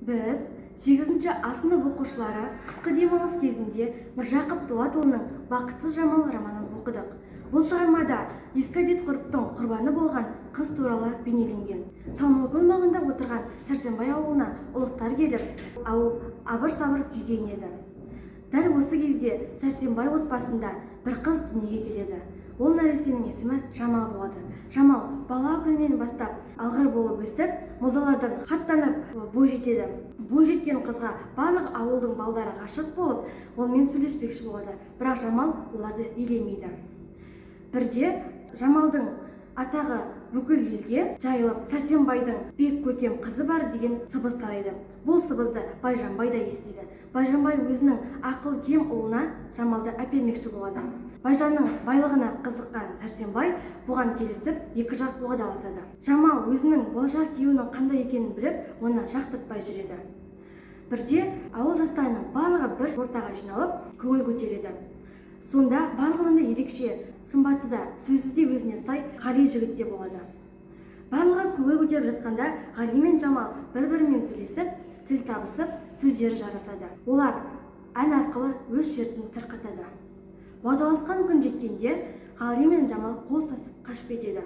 Біз 8-ші А сынып оқушылары қысқы демалыс кезінде Міржақып Дулатұлының «Бақытсыз жамал» романын оқыдық. Бұл шығармада ескі әдет-ғұрыптың құрбаны болған қыз туралы бейнеленген. Саумалкөл маңында отырған Сәрсенбай ауылына ұлықтар келіп, ауыл абыр-сабыр күйге енеді. Дәл осы кезде Сәрсенбай отбасында бір қыз дүниеге келеді. Ол нәрестенің есімі Жамал болады. Жамал бала күнінен бастап алғыр болып өсіп, молдалардан хаттанып бой жетеді. Бой жеткен қызға барлық ауылдың балдары ғашық болып, онымен сөйлеспекші болады. Бірақ Жамал оларды елемейді. Бірде Жамалдың атағы бүкіл елге жайылып, Сәрсенбайдың бек көркем қызы бар деген сыбыс тарайды. Бұл сыбызды Байжанбай да естиді. Байжанбай өзінің ақыл кем ұлына Жамалды әпермекші болады. Байжанның байлығына қызыққан Сәрсенбай бұған келісіп, екі жақ уағдаласады. Жамал өзінің болашақ күйеуінің қандай екенін біліп, оны жақтыртпай жүреді. Бірде ауыл жастарының барлығы бір ортаға жиналып, көңіл көтереді. Сонда барлығында ерекше сымбаты да, сөзі де өзіне сай Ғали жігіт те болады. Барлығы көңіл көтеріп жатқанда Ғали мен Жамал бір-бірімен сөйлесіп, тіл табысып, сөздері жарасады. Олар ән арқылы өз шертін тарқатады. Уағдаласқан күн жеткенде Ғали мен Жамал қол ұстасып қашып кетеді.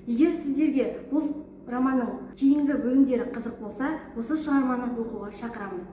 Егер сіздерге бұл романның кейінгі бөлімдері қызық болса, осы шығарманы оқуға шақырамын.